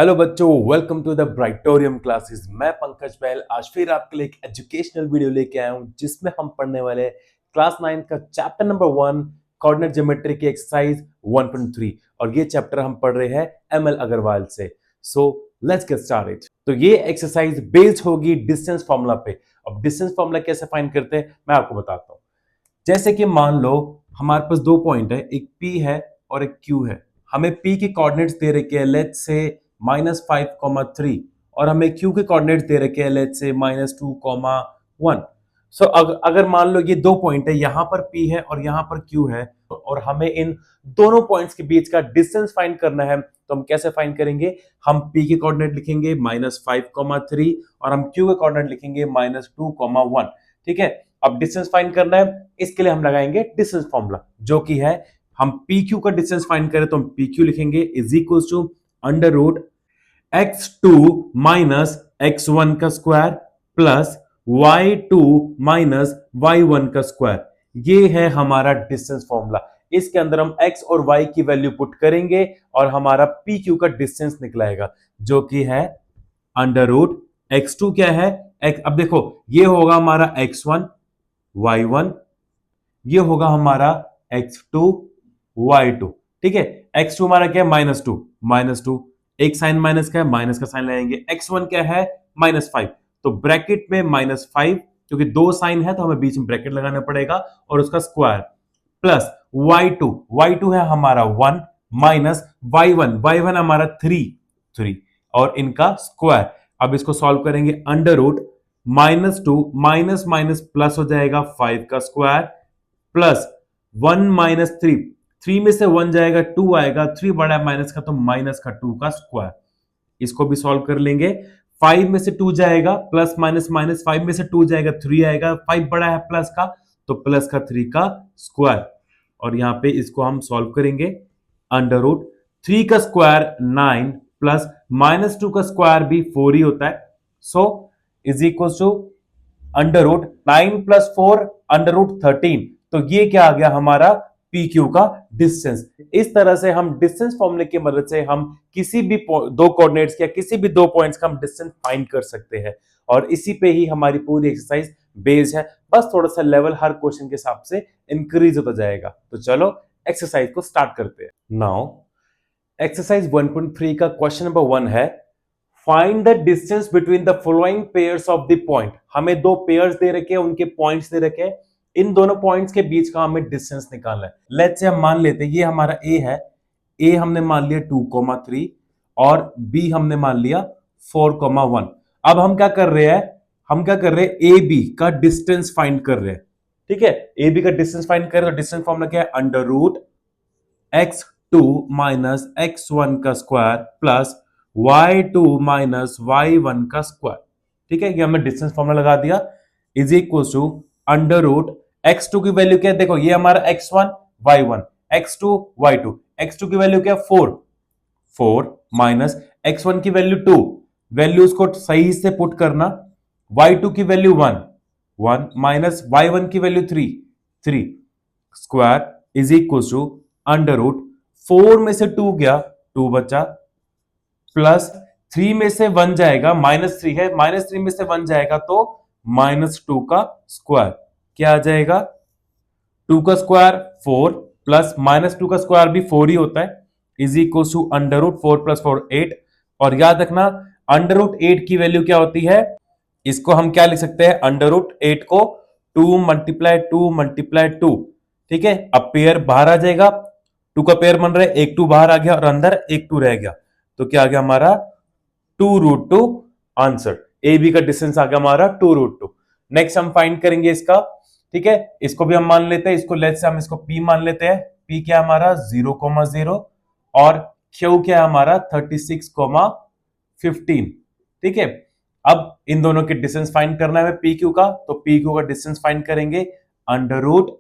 Hello बच्चों, welcome to the ब्राइटोरियम classes. मैं पंकज बैल आज फिर आपके लिए एक एजुकेशनल वीडियो लेके आया हूं जिसमें हम पढ़ने वाले हैं क्लास 9 का चैप्टर नंबर 1 कोऑर्डिनेट ज्योमेट्री की एक्सरसाइज 1.3 और ये चैप्टर हम पढ़ रहे हैं एमएल अग्रवाल से। So let's get started. तो ये एक्सरसाइज बेस्ड होगी डिस्टेंस फॉर्मूला पे। अब डिस्टेंस फॉर्मूला कैसे फाइंड करते हैं मैं आपको बताता हूं। जैसे कि मान लो हमारे पास दो पॉइंट है, एक P है और एक Q है। हमें P के कोऑर्डिनेट्स दे रखे हैं लेट्स से -5,3 और हमें Q के कोऑर्डिनेट्स दे रखे हैं लेट्स से -2,1। सो अगर मान लो ये दो पॉइंट है, यहां पर P है और यहां पर Q है और हमें इन दोनों पॉइंट्स के बीच का डिस्टेंस फाइंड करना है, तो हम कैसे फाइंड करेंगे? हम P के कोऑर्डिनेट लिखेंगे -5,3 और हम Q के कोऑर्डिनेट लिखेंगे -2,1। ठीक है, अब डिस्टेंस फाइंड करना है, इसके लिए हम लगाएंगे डिस्टेंस फॉर्मूला जो कि है, हम पी क्यू का डिस्टेंस फाइंड करें तो हम पी क्यू लिखेंगे is equal to under root x2 minus x1 का square plus y2 minus y1 का स्क्वायर। ये है हमारा डिस्टेंस फॉर्मूला। इसके अंदर हम x और y की वैल्यू पुट करेंगे और हमारा पी क्यू का डिस्टेंस निकलाएगा जो कि है अंडर रूट x2 क्या है अब देखो, ये होगा हमारा x1 y1, ये होगा हमारा x2 y2। ठीक है, x2 हमारा क्या है -2, एक साइन माइनस का है, माइनस का साइन लगाएंगे। x1 क्या है -5, तो ब्रैकेट में -5 क्योंकि दो साइन है तो हमें बीच में ब्रैकेट लगाना पड़ेगा और उसका स्क्वायर प्लस y2 है हमारा 1 माइनस y1 हमारा 3 और इनका स्क्वायर। अब इसको सॉल्व करेंगे, under root -2 minus minus plus हो जाएगा 5 का स्क्वायर प्लस 1 माइनस 3 में से 1 जाएगा 2 आएगा, 3 बड़ा है माइनस का तो माइनस का 2 का स्क्वायर। इसको भी सॉल्व कर लेंगे, 5 में से 2 जाएगा प्लस माइनस माइनस, 5 में से 2 जाएगा 3 आएगा, 5 बड़ा है प्लस का तो प्लस का 3 का स्क्वायर। और यहां पे इसको हम सॉल्व करेंगे, अंडर रूट 3 का स्क्वायर 9 प्लस -2 का स्क्वायर भी 4 ही होता है। So is equal to under root 9 plus 4 under root 13। तो ये क्या आ गया हमारा पी क्यू का डिस्टेंस। इस तरह से हम डिस्टेंस फॉर्मूले की मदद से हम किसी भी दो कोऑर्डिनेट्स या किसी भी दो पॉइंट्स का हम डिस्टेंस फाइंड कर सकते हैं और इसी पे ही हमारी पूरी एक्सरसाइज बेस्ड है। बस थोड़ा सा लेवल हर क्वेश्चन के हिसाब से इंक्रीज होता जाएगा। तो चलो एक्सरसाइज को स्टार्ट करते हैं। नाउ एक्सरसाइज 1.3 का क्वेश्चन नंबर 1 है, find the distance between the following pairs of the point. हमें दो पेयर्स दे रखे हैं, उनके पॉइंट्स दे रखे हैं, इन दोनों पॉइंट्स के बीच का हमें डिस्टेंस निकालना है। लेट्स से हम मान लेते हैं ये हमारा ए है, ए हमने मान लिया 2,3 और बी हमने मान लिया 4,1। अब हम क्या कर रहे हैं, ए बी का डिस्टेंस फाइंड कर रहे हैं। ठीक है, ए बी का डिस्टेंस फाइंड कर रहे हैं, तो डिस्टेंस फॉर्मूला क्या है, under root x2 minus x1 का square plus y2 minus y1 का स्क्वायर। ठीक है, ये हमने डिस्टेंस फॉर्मूला लगा दिया, is equal to under root x2 की वैल्यू क्या है, देखो ये हमारा x1 y1, x2 y2, x2 की वैल्यू क्या है 4 माइनस x1 की वैल्यू 2, वैल्यूज को सही से पुट करना, y2 की वैल्यू 1 माइनस y1 की value 3 square is equal to under root 4 में से 2 गया 2 बचा प्लस 3 में से 1 जाएगा, -3 है, -3 में से 1 जाएगा तो -2 का स्क्वायर। क्या आ जाएगा, 2 का स्क्वायर 4 प्लस -2 का स्क्वायर भी 4 ही होता है, is equal to under root 4 plus 4 8। और याद रखना अंडर रूट 8 की वैल्यू क्या होती है, इसको हम क्या लिख सकते हैं, अंडर रूट 8 को 2 मल्टीप्लाई 2 मल्टीप्लाई 2। ठीक है, अब पेयर बाहर आ जाएगा, 2 का पेयर बन रहा है, एक 2 बाहर आ गया और अंदर एक 2 रह गया, तो क्या आ गया हमारा 2√2 आंसर। ए बी का डिस्टेंस आ गया हमारा 2√2। नेक्स्ट हम फाइंड करेंगे इसका। ठीक है, इसको भी हम मान लेते हैं, इसको लेट्स से हम इसको पी मान लेते हैं। पी क्या हमारा 0,0 और क्यू क्या है हमारा 36,15। ठीक है, अब इन दोनों के डिस्टेंस फाइंड करना है पी क्यू का, तो पी क्यू का डिस्टेंस फाइंड करेंगे, under root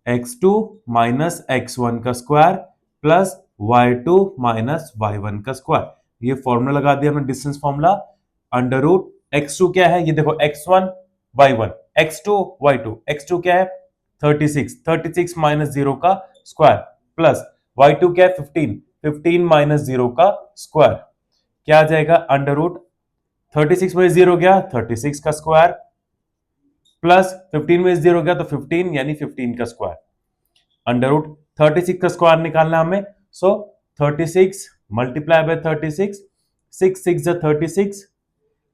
x2 minus x1 का square plus y2 minus y1 का स्क्वायर। ये फॉर्मूला लगा दिया हमने distance formula, under root x2 क्या है, ये देखो x1 y1, x2 y2, x2 क्या है 36 माइनस 0 का स्क्वायर प्लस y2 क्या है 15 माइनस 0 का स्क्वायर। क्या आ जाएगा, अंडर रूट 36 में 0 गया 36 का स्क्वायर, प्लस 15 में 0 गया तो 15 यानी 15 का स्क्वायर, अंडर रूट 36 का स्क्वायर निकालना हमें। सो 36 मल्टीप्लाई बाय 36, 6 6 जा 36,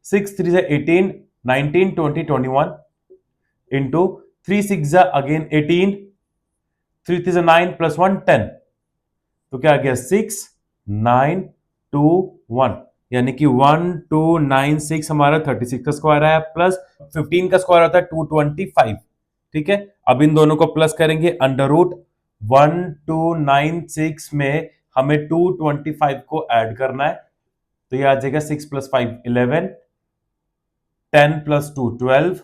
6 3 जा 18, 19 20 21 इंटू 3 6 जा अगेन 18, 3 3 जा 9 प्लस 1 10, तो क्या आ गया 6 9 2 1, यानी कि 1296 हमारा 36 का स्क्वायर आया, प्लस 15 का स्क्वायर आता है 225। ठीक है, अब इन दोनों को प्लस करेंगे, अंडर रूट 1296 में हमें 225 को ऐड करना है, तो ये आ जाएगा 6 प्लस 5 11, 10 प्लस 2 12,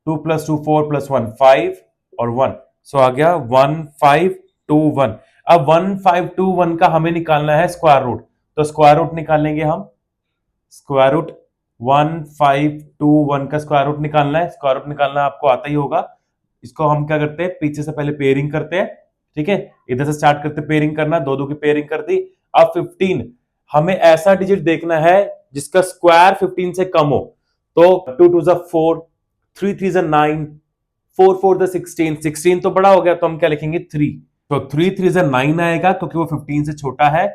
2 प्लस 2 4 प्लस 1 5 और 1, सो आ गया 1521। अब 1521 का हमें निकालना है स्क्वायर रूट, तो स्क्वायर रूट निकालेंगे हम, स्क्वायर रूट 1521 का स्क्वायर रूट निकालना है, स्क्वायर रूट निकालना आपको आता ही होगा। इसको हम क्या करते हैं, पीछे से पहले पेयरिंग करते हैं। ठीक है, इधर से स्टार्ट करते पेयरिंग करना, दो दो की पेयरिंग कर दी। अब 15 हमें ऐसा डिजिट देखना है जिसका स्क्वायर 15 से कम हो, तो 2 2 जा 4, 3 3 जा 9, 4 4 जा 16, 16 तो बड़ा हो गया तो हम क्या लिखेंगे 3, तो 3 3 जा 9 आएगा क्योंकि वो 15 से छोटा है,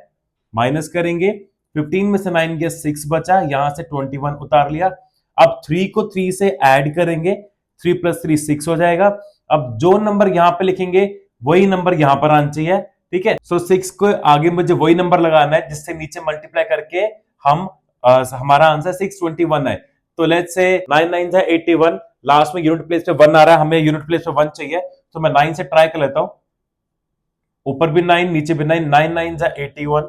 माइनस करेंगे 15 में से 9 गया 6 बचा, यहां से 21 उतार लिया। अब 3 को 3 से ऐड करेंगे, 3 प्लस 3 6 हो जाएगा। अब जो नंबर यहां पे लिखेंगे वही नंबर यहां पर आना चाहिए। ठीक है, सो 6 को आगे मुझे वही नंबर लगाना है जिससे नीचे मल्टीप्लाई करके हम हमारा आंसर 621 है। तो लेट्स से 9 9 है 81, लास्ट में यूनिट प्लेस पे 1 आ रहा है, हमें यूनिट प्लेस पे 1 चाहिए, तो मैं 9 से ट्राई कर लेता हूं, ऊपर भी 9 नीचे भी 9, 9 9 81,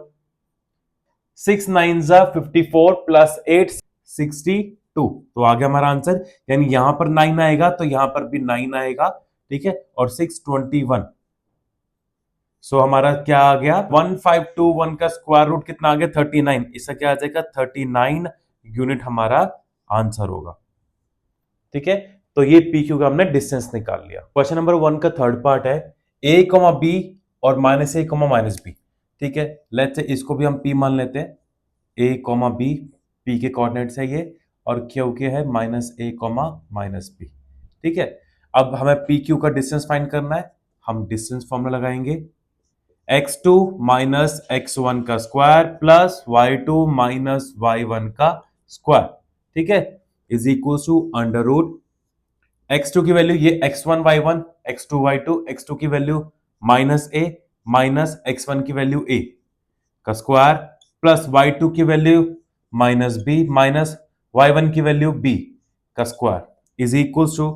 6 9 54 प्लस 8 62, तो आ गया हमारा आंसर, यानी यहां पर 9 आएगा तो यहां पर भी 9 आएगा। ठीक है, और 621, सो हमारा क्या आ गया 1521 का स्क्वायर रूट कितना आ गया 39, इसका क्या आ जाएगा 39 यूनिट हमारा आंसर होगा। ठीक है, तो ये पी क्यू का हमने डिस्टेंस निकाल लिया। क्वेश्चन नंबर 1 का थर्ड पार्ट है a, b और -a, -b। ठीक है, लेट्स से इसको भी हम p मान लेते हैं, a, b, p के कोऑर्डिनेट्स है ये, और q के है -a, -b। ठीक है, अब हमें पी क्यू का डिस्टेंस फाइंड करना है, हम डिस्टेंस फॉर्मूला लगाएंगे, x2 माइनस x1 का square plus y2 minus y1 का स्क्वायर, ठीक है, is equal to under root x2 की वैल्यू ये x1 y1, x2 y2, x2 की value minus a minus x1 की वैल्यू a का स्क्वायर प्लस y2 की value minus b minus y1 की वैल्यू b का square is equal to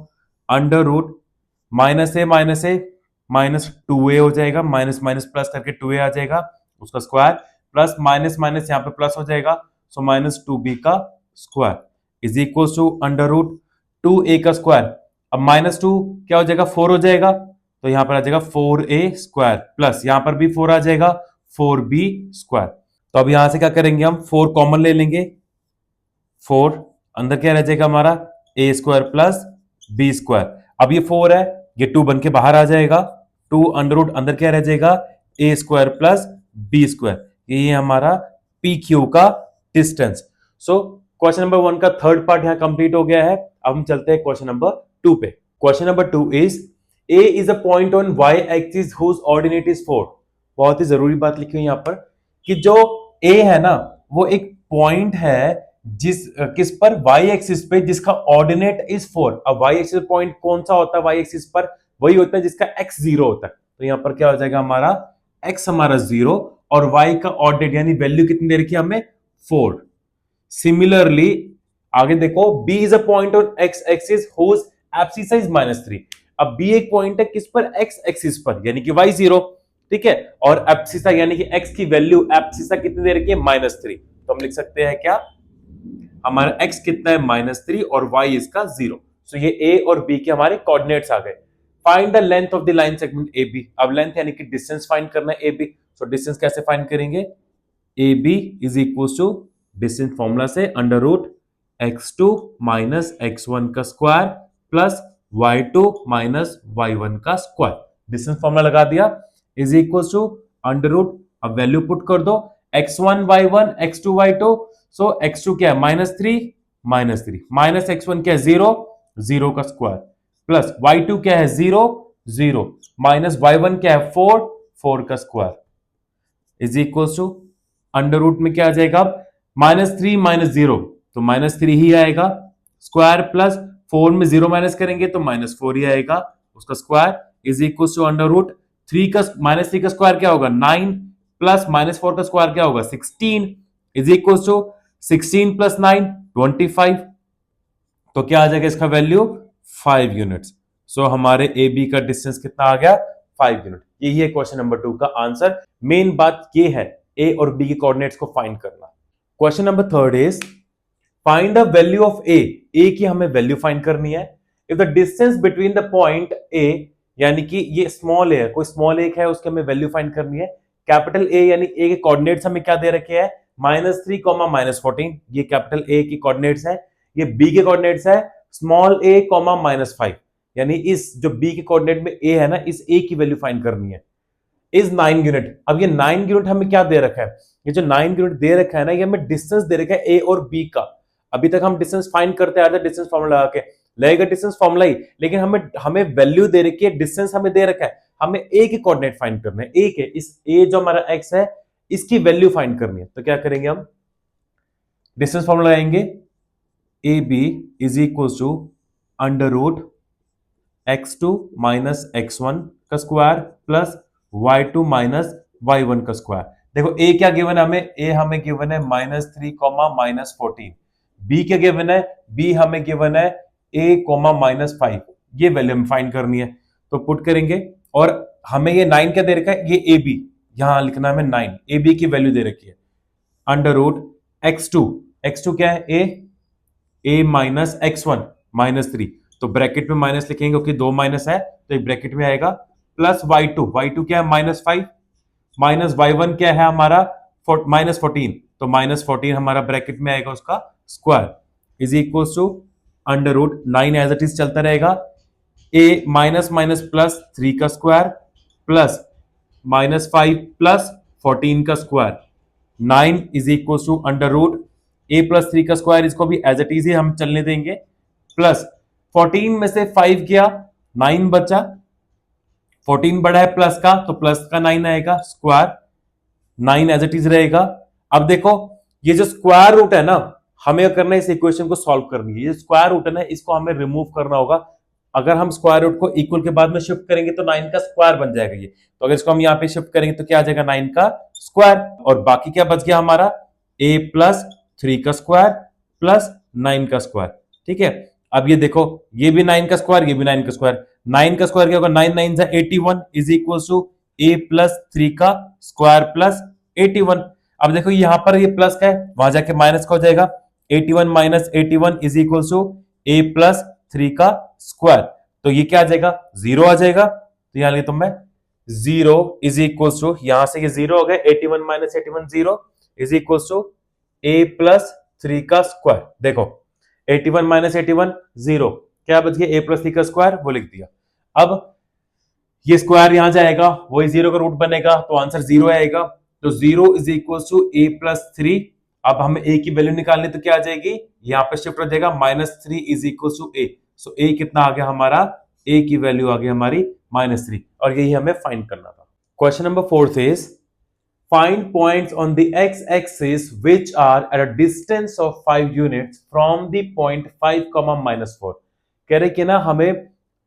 under root minus A minus 2a हो जाएगा, minus minus plus करके 2a आ जाएगा उसका स्क्वायर, प्लस माइनस माइनस यहां पे प्लस हो जाएगा, सो माइनस 2b का square is equal to under root 2a का स्क्वायर। अब माइनस 2 क्या हो जाएगा 4 हो जाएगा, तो यहां पर आ जाएगा 4a स्क्वायर, प्लस यहां पर भी 4 आ जाएगा 4b स्क्वायर। तो अब यहां से क्या करेंगे हम 4 कॉमन ले लेंगे, 4 अंदर क्या रह जाएगा हमारा a square plus b square. अब ये 4 है, ये 2 बन के बाहर आ जाएगा, 2 अंडर रूट अंदर क्या रह जाएगा a square plus b square, ये हमारा पी क्यू का डिस्टेंस। सो क्वेश्चन नंबर 1 का थर्ड पार्ट यहां कंप्लीट हो गया है। अब हम चलते हैं क्वेश्चन नंबर 2 पे। Question number 2 is a is a point on y axis whose ordinate is 4। बहुत ही जरूरी बात लिखी हुई यहां पर कि जो a है ना वो एक पॉइंट है किस पर y एक्सिस पे जिसका ऑर्डिनेट इज 4। अब y एक्सिस पॉइंट कौन सा होता है y एक्सिस पर, वही होता है जिसका x 0 होता है, तो यहां पर क्या हो जाएगा हमारा x हमारा 0 और y का ऑर्डिनेट यानी वैल्यू कितनी दे रखी है हमें 4। सिमिलरली आगे देखो b is a point on x axis whose abscissa is -3। अब b एक पॉइंट है किस पर x एक्सिस पर यानी कि y 0, ठीक है, और एब्सिसा यानी कि x की वैल्यू एब्सिसा कितनी दे रखी है -3, तो हम लिख सकते हैं क्या हमारा x कितना है -3 और y इसका 0। सो ये a और b के हमारे कोऑर्डिनेट्स आ गए। Find the length of the line segment AB। अब लेंथ यानी कि डिस्टेंस फाइंड करना है AB। सो डिस्टेंस कैसे फाइंड करेंगे, AB is equal to distance formula से under root x2 minus x1 का square plus y2 minus y1 का स्क्वायर। डिस्टेंस फॉर्मूला लगा दिया is equal to under root, अब वैल्यू पुट कर दो, x1 y1 x2 y2, सो x2 क्या है -3 -3 माइनस x1 क्या है 0 0 का स्क्वायर प्लस y2 क्या है 0 0 माइनस y1 क्या है 4 4 का square is equal to under root में क्या आ जाएगा अब -3 -0 तो -3 ही आएगा स्क्वायर प्लस 4 में 0 माइनस करेंगे तो -4 ही आएगा उसका square is equal to under root 3 का -3 का स्क्वायर क्या होगा 9 प्लस -4 का स्क्वायर क्या होगा 16 इज इक्वल टू 16 प्लस 9 25 तो क्या आ जाएगा इसका वैल्यू 5 यूनिट्स सो हमारे ए बी का डिस्टेंस कितना आ गया 5 यूनिट यही है क्वेश्चन नंबर 2 का आंसर मेन बात ये है ए और बी के कोऑर्डिनेट्स को फाइंड करना question number 3 is find the value of A की हमें वैल्यू फाइंड करनी है if the distance between the point A यानी कि ये स्मॉल ए है कोई स्मॉल ए है उसकी हमें वैल्यू फाइंड करनी है कैपिटल ए यानी ए के कोऑर्डिनेट्स हमें क्या दे रखे हैं -3, -14 ये कैपिटल ए की कोऑर्डिनेट्स है ये बी के कोऑर्डिनेट्स है स्मॉल a, -5 यानी इस जो b के कोऑर्डिनेट में a है ना इस a की वैल्यू फाइंड करनी है इज 9 यूनिट अब ये 9 यूनिट हमें क्या दे रखा है ये जो 9 यूनिट दे रखा है ना ये हमें डिस्टेंस दे रखा है a और b का अभी तक हम डिस्टेंस फाइंड करते आ रहे थे डिस्टेंस फॉर्मूला लगा के लगेगा डिस्टेंस फॉर्मूला ही लेकिन हमें हमें वैल्यू दे रखी है डिस्टेंस हमें दे रखा है हमें a के कोऑर्डिनेट फाइंड करना है a के इस a जो हमारा x है इसकी वैल्यू फाइंड करनी है तो क्या करेंगे हम डिस्टेंस फॉर्मूला लगाएंगे A B is equal to under root x2 minus x1 का square plus y2 minus y1 का स्क्वायर देखो a क्या गिवन है हमें a हमें गिवन है -3, -14 b क्या गिवन है b हमें गिवन है a, -5 ये वैल्यू हमें फाइंड करनी है तो पुट करेंगे और हमें ये 9 क्या दे रखा है ये a b यहां लिखना है 9 a b की वैल्यू दे रखी है अंडर रूट x2 क्या है a माइनस x1 -3 तो ब्रैकेट में माइनस लिखेंगे क्योंकि दो माइनस है तो एक ब्रैकेट में आएगा प्लस y2 क्या है -5 माइनस y1 क्या है हमारा -14 तो -14 हमारा ब्रैकेट में आएगा उसका square is equal to under root 9 as it is चलता रहेगा a माइनस माइनस प्लस 3 का स्क्वायर प्लस -5 प्लस 14 का square 9 is equal to under root a plus 3 का स्क्वायर इसको भी एज इट इज ही हम चलने देंगे प्लस 14 में से 5 गया 9 बचा 14 बड़ा है प्लस का तो प्लस का 9 आएगा स्क्वायर 9 एज इट इज रहेगा अब देखो ये जो स्क्वायर रूट है ना हमें करना है इस इक्वेशन को सॉल्व करनी है ये स्क्वायर रूट है ना इसको हमें रिमूव करना होगा अगर हम स्क्वायर रूट को इक्वल के बाद में शिफ्ट करेंगे तो 9 का स्क्वायर बन जाएगा ये तो अगर इसको हम यहाँ पे शिफ्ट करेंगे तो क्या आ जाएगा 9 का स्क्वायर और बाकी क्या बच गया हमारा a प्लस 3 का स्क्वायर प्लस 9 का स्क्वायर ठीक है अब ये देखो ये भी 9 का स्क्वायर ये भी 9 का स्क्वायर 9 का स्क्वायर क्या होगा 9 9 जा 81 is equal to a plus 3 का स्क्वायर प्लस 81 अब देखो यहां पर ये प्लस का है वहां जाके माइनस का हो जाएगा 81 minus 81 is equal to a plus 3 का स्क्वायर तो ये क्या आ जाएगा 0 आ जाएगा तो यहां लिखता हूं मैं 0 इज इक्वल टू यहां से ये 0 हो गया 81 minus 81 0 is equal to a plus 3 का स्क्वायर देखो 81 माइनस 81 0 क्या बच गया a प्लस 3 का स्क्वायर वो लिख दिया अब ये स्क्वायर यहां जाएगा वही 0 का रूट बनेगा तो आंसर 0 आएगा तो 0 is equal to a plus 3 अब हमें a की वैल्यू निकालनी तो क्या आ जाएगी यहां पे शिफ्ट हो जाएगा -3 is equal to a so a कितना आ गया हमारा a की वैल्यू आ गई हमारी -3 और यही हमें फाइंड करना था question number 4 is find points on the x-axis which are at a distance of 5 units from the point 5, -4 कह रहे कि ना हमें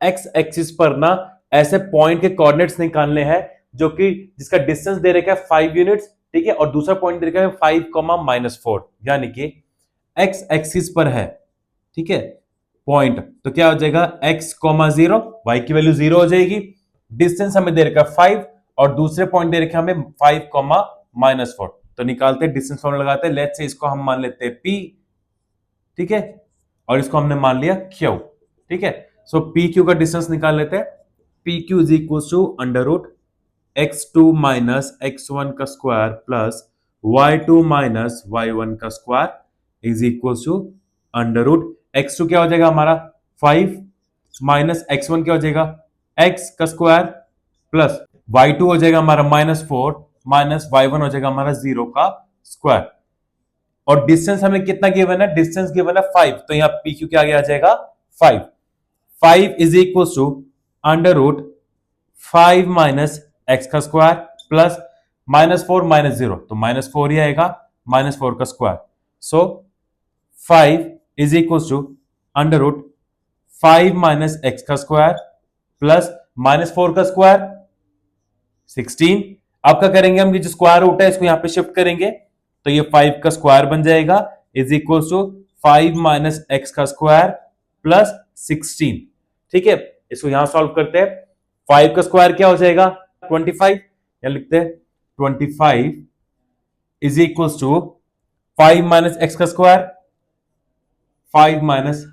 x-axis पर ना ऐसे पॉइंट के कोऑर्डिनेट्स निकालने हैं जो कि जिसका डिस्टेंस दे रखा है 5 यूनिट्स ठीक है और दूसरा पॉइंट दे रखा है 5, -4 यानी कि x-axis पर है ठीक है पॉइंट तो क्या हो जाएगा x, 0 y की वैल्यू 0 हो जाएगी डिस्टेंस हमें दे रखा है 5 और दूसरे पॉइंट दे रखे हमें 5, -4 तो निकालते हैं डिस्टेंस फॉर्मूला लगाते हैं लेट्स से इसको हम मान लेते हैं p ठीक है और इसको हमने मान लिया q ठीक है सो pq का डिस्टेंस निकाल लेते हैं pq is equal to under root x2 minus x1 का square plus y2 minus y1 का square is equal to under root x2 क्या हो जाएगा हमारा 5 माइनस x1 क्या हो जाएगा x का स्क्वायर प्लस y2 हो जाएगा हमारा -4 माइनस y1 हो जाएगा हमारा 0 का स्क्वायर। और डिस्टेंस हमें कितना गिवन है, डिस्टेंस गिवन है 5, तो यहाँ PQ क्या आ जाएगा 5। 5 is equal to under root 5 minus x का स्क्वायर प्लस -4 -0, तो -4 ही आएगा, -4 का square. So 5 is equal to under root 5 minus x का स्क्वायर प्लस -4 का स्क्वायर 16। अब क्या करेंगे हम, ये जो स्क्वायर रूट है इसको यहां पे शिफ्ट करेंगे, तो ये 5 का स्क्वायर बन जाएगा is equal to 5 minus x का स्क्वायर प्लस 16। ठीक है, इसको यहां सॉल्व करते हैं। 5 का स्क्वायर क्या हो जाएगा 25, यहां लिखते हैं 25 is equal to 5 minus x का स्क्वायर, 5 माइनस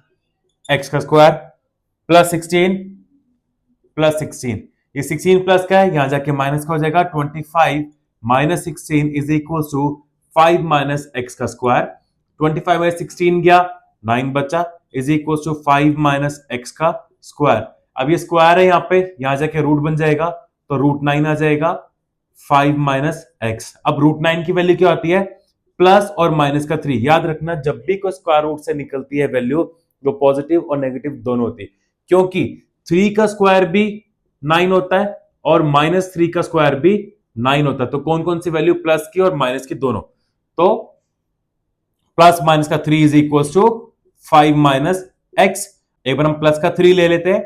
एक्स का स्क्वायर प्लस 16 प्लस 16। ये 16 प्लस का है, यहां जाके माइनस का हो जाएगा 25 minus 16 is equal to 5 minus x का स्क्वायर। 25 माइनस 16 गया 9 बचा is equal to 5 minus x का स्क्वायर। अब ये स्क्वायर है यहाँ पे, यहां जाके रूट बन जाएगा, तो रूट 9 आ जाएगा 5 माइनस एक्स। अब रूट 9 की वैल्यू क्या होती है, प्लस और माइनस का 3। याद रखना जब भी कोई स्क्वायर रूट से निकलती है वैल्यू, वो पॉजिटिव और नेगेटिव दोनों होती है, क्योंकि 3 का स्क्वायर भी 9 होता है और -3 का स्क्वायर भी 9 होता है। तो कौन कौन सी वैल्यू, प्लस की और माइनस की दोनों। तो प्लस माइनस का 3 is equal to 5 minus X. एक बार हम प्लस का 3 ले लेते हैं,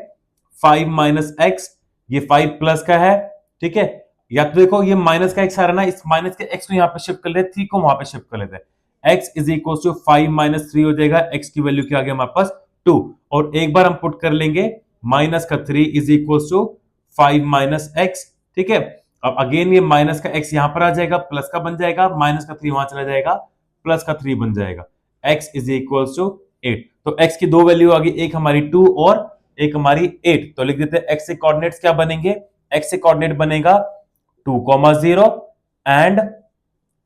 5 माइनस एक्स, ये 5 प्लस का है। ठीक है, या तो देखो ये माइनस का एक्स आ रहा है ना, इस माइनस के एक्स को यहां पे शिफ्ट कर लेते हैं, 3 को वहां पे शिफ्ट कर लेते हैं। X is equal to 5 minus 3 हो जाएगा, एक्स की वैल्यू क्या आ गया हमारे पास 2। और एक बार हम पुट कर लेंगे माइनस का 3 is equal to 5 minus X. ठीक है, अब अगेन ये माइनस का एक्स यहां पर आ जाएगा, प्लस का बन जाएगा, माइनस का 3 वहां चला जाएगा, प्लस का 3 बन जाएगा। X is equal to 8। तो एक्स की दो वैल्यू आ गई, एक हमारी 2 और एक हमारी 8। तो लिख देते हैं एक्स के कोऑर्डिनेट्स क्या बनेंगे, एक्स के कोऑर्डिनेट बनेगा 2,0 एंड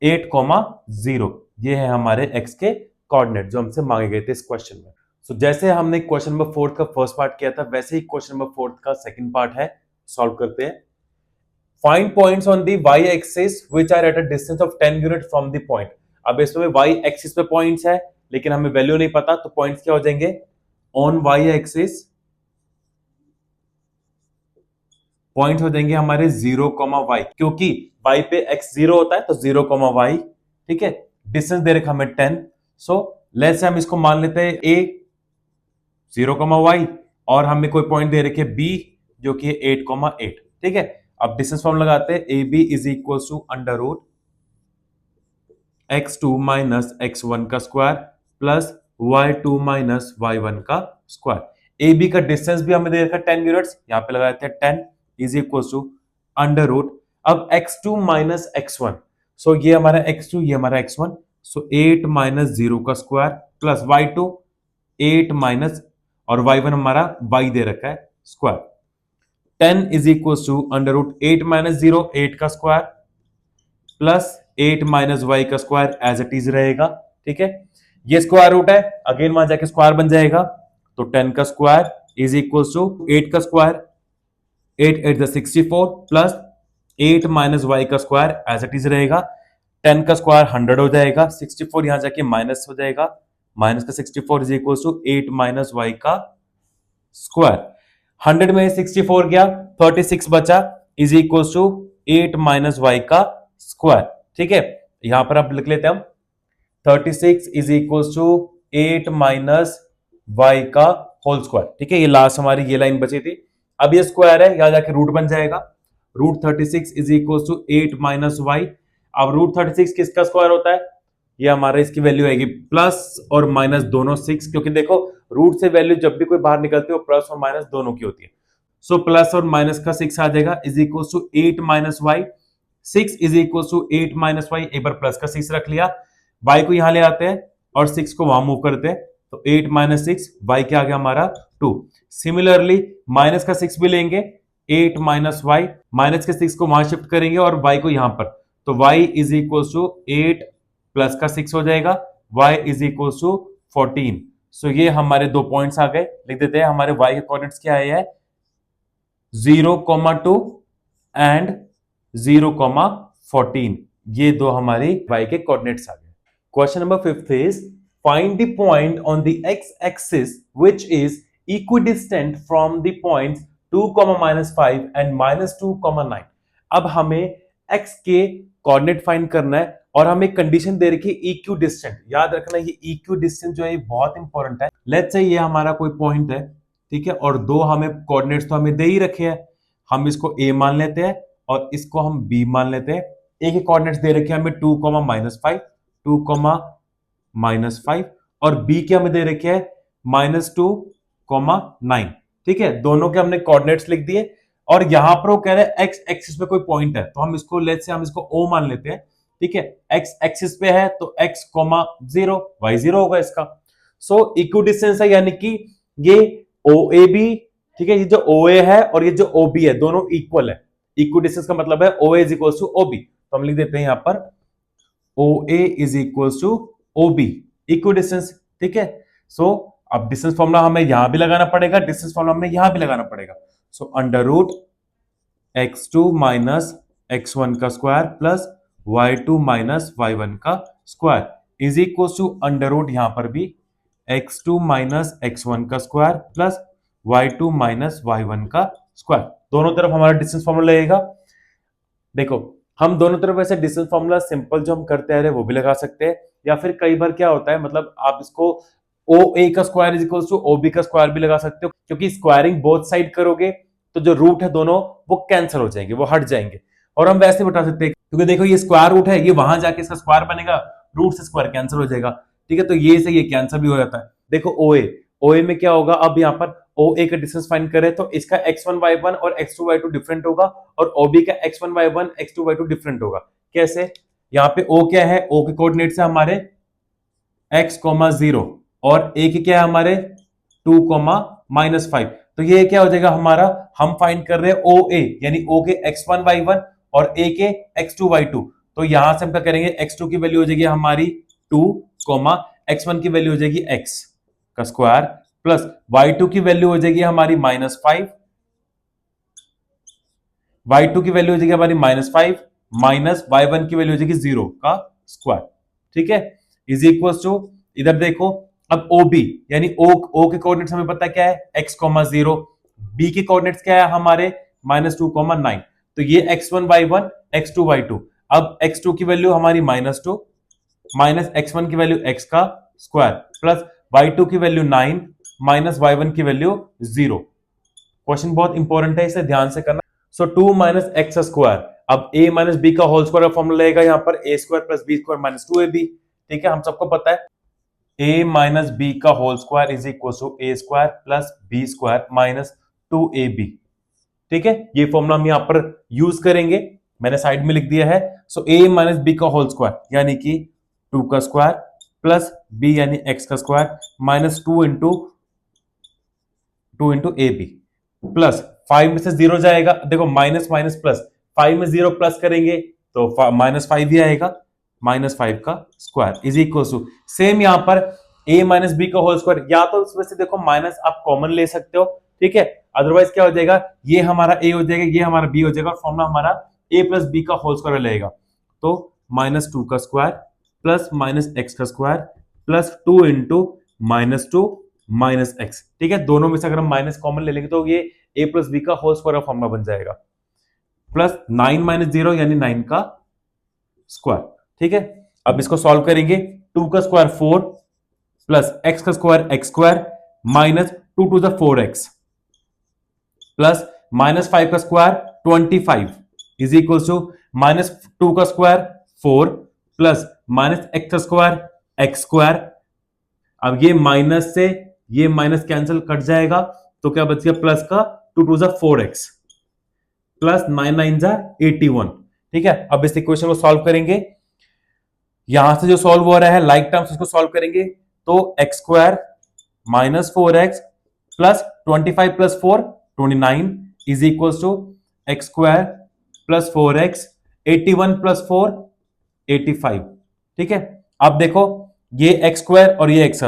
8,0। ये है हमारे एक्स के कोऑर्डिनेट जो हमसे मांगे गए थे इस क्वेश्चन में। सो जैसे हमने क्वेश्चन नंबर 4 का फर्स्ट पार्ट किया था, वैसे ही क्वेश्चन नंबर 4 का सेकंड पार्ट है, सॉल्व करते हैं। Find points on the y axis which are at a distance of 10 unit from the point. अब इसमें y एक्सिस पे पॉइंट्स है, लेकिन हमें वैल्यू नहीं पता, तो पॉइंट्स क्या हो जाएंगे, ऑन y एक्सिस पॉइंट हो जाएंगे हमारे 0, y, क्योंकि y पे x 0 होता है, तो 0, y। ठीक है, डिस्टेंस दे रखा हमें 10। सो लेट्स से हम इसको मान लेते हैं a 0, y, और हमें कोई पॉइंट दे रखे b जो कि 8,8। ठीक है, अब डिस्टेंस फॉर्म लगाते हैं, A B is equal to under root x2 minus x1 का square plus y2 minus y1 का स्क्वायर। ए बी का डिस्टेंस भी हमें दे रखा है 10 यूनिट्स, यहां पे लगा देते हैं 10 is equal to under root, अब x2 माइनस x1, सो ये हमारा x2 ये हमारा x1, सो 8 माइनस 0 का स्क्वायर प्लस y2 8 माइनस और y1 हमारा y दे रखा है square. 10 is equal to under root 8 minus 0 8 का स्क्वायर प्लस 8 माइनस वाई का स्क्वायर एज इट इज रहेगा। ठीक है, ये स्क्वायर रूट है, अगेन वहां जाके स्क्वायर बन जाएगा, तो 10 का स्क्वायर इज इक्वल टू 8 का स्क्वायर, 8 8 64 प्लस 8 माइनस वाई का स्क्वायर एज इट इज रहेगा। 10 का स्क्वायर 100 हो जाएगा, 64 यहां जाके माइनस हो जाएगा, माइनस का 64 is equal to 8 minus y का स्क्वायर। 100 में 64 गया, 36 बचा is equal to 8 minus y का स्क्वायर। ठीक है, यहां पर आप लिख लेते हैं हम 36 is equal to 8 minus y का होल स्क्वायर। ठीक है, ये लास्ट हमारी ये लाइन बची थी। अब ये स्क्वायर है, यहां जाके रूट बन जाएगा, root 36 is equal to 8 minus y. अब रूट 36 किसका स्क्वायर होता है, ये हमारा इसकी वैल्यू आएगी प्लस और माइनस दोनों 6, क्योंकि देखो रूट से वैल्यू जब भी कोई बाहर निकलती है वो प्लस और माइनस दोनों की होती है। सो प्लस और माइनस का 6 आ जाएगा is equal to 8 minus y. 6 is equal to 8 minus y, एक बार प्लस का 6 रख लिया, वाई को यहां ले आते हैं और 6 को वहां मूव करते हैं, तो 8 माइनस 6 वाई क्या आ गया हमारा 2। सिमिलरली माइनस का 6 भी लेंगे, 8 माइनस वाई, माइनस के 6 को वहां शिफ्ट करेंगे और वाई को यहां पर, तो y is equal to 8 plus का 6 हो जाएगा, y is equal to 14। So ये हमारे दो पॉइंट्स आ गए, लिख देते हैं हमारे y के कोऑर्डिनेट्स क्या है, 0, 2 एंड 0, 14। ये दो हमारी y के कोऑर्डिनेट्स आ गए। Question number 5 is find the point on the x axis which is equidistant from the points 2, -5 and -2, 9। अब हमें x के कोऑर्डिनेट फाइंड करना है और हमें कंडीशन दे रखी है इक्यू डिस्टेंट। याद रखना ये इक्यू डिस्टेंट जो है बहुत इंपॉर्टेंट है। लेट्स से ये हमारा कोई पॉइंट है, ठीक है, और दो हमें कोऑर्डिनेट्स तो हमें दे ही रखे हैं। हम इसको a मान लेते हैं और इसको हम b मान लेते हैं। a के कोऑर्डिनेट्स दे रखे हैं हमें 2, -5, 2, -5 और b के हमें दे रखे हैं -2, 9। ठीक है, दोनों के हमने कोऑर्डिनेट्स लिख दिए और यहां पर वो कह रहे हैं x एक्सिस पे कोई पॉइंट है, तो हम इसको लेट्स से हम इसको o मान लेते हैं। ठीक है, x एक्सिस पे है तो x, 0, y 0 होगा इसका। सो इक्वी डिस्टेंस है, यानी कि ये OAB, ठीक है, ये जो OA है और ये जो OB है दोनों इक्वल है। इक्वी डिस्टेंस का मतलब है OA is equal to OB, तो हम लिख देते हैं यहां पर OA is equal to OB, equidistance. ठीक है, सो अब डिस्टेंस फॉर्मूला हमें यहां भी लगाना पड़ेगा, डिस्टेंस फॉर्मूला हमें यहां भी लगाना पड़ेगा। So under root x2 minus x1 का square plus y2 minus y1 का square is equal to under root यहां पर भी x2 माइनस x1 का square plus y2 minus y1 का स्क्वायर। दोनों तरफ हमारा डिस्टेंस फॉर्मूला लगेगा। देखो, हम दोनों तरफ ऐसे डिस्टेंस फॉर्मूला सिंपल जो हम करते आ रहे हैं वो भी लगा सकते हैं, या फिर कई बार क्या होता है, मतलब आप इसको OA का square is equal to OB का स्क्वायर भी लगा सकते हो, क्योंकि स्क्वायरिंग बोथ साइड करोगे तो जो रूट है दोनों वो कैंसिल हो जाएंगे, वो हट जाएंगे। और हम वैसे बता सकते हैं, क्योंकि देखो ये स्क्वायर रूट है, ये वहां जाके इसका स्क्वायर बनेगा, रूट से स्क्वायर कैंसिल हो जाएगा। ठीक है, तो ये से ये कैंसिल भी हो जाता है। देखो OA में क्या होगा, अब यहाँ पर OA का डिस्टेंस फाइंड करें तो इसका x1 y1 और x2 y2 डिफरेंट होगा और OB का x1 y1 x2 y2 different होगा। कैसे? यहाँ पे O क्या है, O के कोऑर्डिनेट्स है हमारे x, 0 और A के क्या है हमारे 2, -5। तो ये क्या हो जाएगा हमारा, हम फाइंड कर रहे हैं OA यानी O के x1 y1 और A के x2 y2। तो यहां से हम क्या करेंगे, x2 की वैल्यू हो जाएगी हमारी 2, x1 की वैल्यू हो जाएगी x का स्क्वायर प्लस y2 की वैल्यू हो जाएगी हमारी -5, y2 की वैल्यू हो जाएगी हमारी -5 माइनस y1 की वैल्यू हो जाएगी 0 का स्क्वायर। ठीक है, इज इक्वल टू, इधर देखो अब OB यानी O के कोऑर्डिनेट्स हमें पता क्या है x, 0, B के कोऑर्डिनेट्स क्या है हमारे -2, 9। तो ये x1 y1 x2 y2। अब x2 की वैल्यू हमारी -2 माइनस x1 की वैल्यू x का स्क्वायर प्लस y2 की वैल्यू 9 माइनस y1 की वैल्यू 0। क्वेश्चन बहुत इंपॉर्टेंट है, इसे ध्यान से करना। सो 2 माइनस एक्स स्क्वायर, अब a माइनस बी का होल स्क्वायर का फॉर्मूला लगेगा यहाँ पर a square plus B square minus 2ab। ठीक है, हम सबको पता है a माइनस बी का whole square is equal to a square plus B square minus 2ab। ठीक है, ये फॉर्मूला हम यहाँ पर यूज करेंगे, मैंने साइड में लिख दिया है। सो a माइनस बी का होल स्क्वायर यानी कि 2 का स्क्वायर प्लस b यानी x का square minus 2 into a b plus 5 में से 0 जाएगा, देखो माइनस माइनस प्लस, 5 में 0 प्लस करेंगे तो -5 ही आएगा, -5 का square is equal to same यहां पर a माइनस बी का होल स्क्वायर, या तो उसमें से देखो माइनस आप कॉमन ले सकते हो। ठीक है, अदरवाइज क्या हो जाएगा, ये हमारा a हो जाएगा, ये हमारा b हो जाएगा और फॉर्मूला हमारा a प्लस बी का होल स्क्वायर रहेगा। तो -2 का स्क्वायर प्लस माइनस एक्स का square plus 2 into -2 minus X. ठीक है, दोनों में से अगर हम माइनस कॉमन ले लेंगे तो ये a प्लस बी का होल स्क्वायर का फॉर्मूला बन जाएगा प्लस 9 माइनस 0 यानी 9 का स्क्वायर। ठीक है, अब इसको सॉल्व करेंगे, 2 का स्क्वायर 4 प्लस एक्स का square x square minus 2 to the 4x plus -5 का स्क्वायर 25 इज इक्वल टू -2 का स्क्वायर 4 प्लस माइनस एक्स का स्क्वायर एक्स स्क्वायर। अब ये माइनस से ये माइनस कैंसिल कट जाएगा तो क्या बच गया प्लस का 2 टू द 4x प्लस 9 9 जा 81। ठीक है, अब इस इक्वेशन को सॉल्व करेंगे, यहां से जो सॉल्व हो रहा है लाइक टर्म्स उसको सॉल्व करेंगे तो x square minus 4x plus 25 plus 4 29 is equal to x square plus 4x 81 plus 4 85। ठीक है, अब देखो ये एक्स स्क्वायर और ये एक्स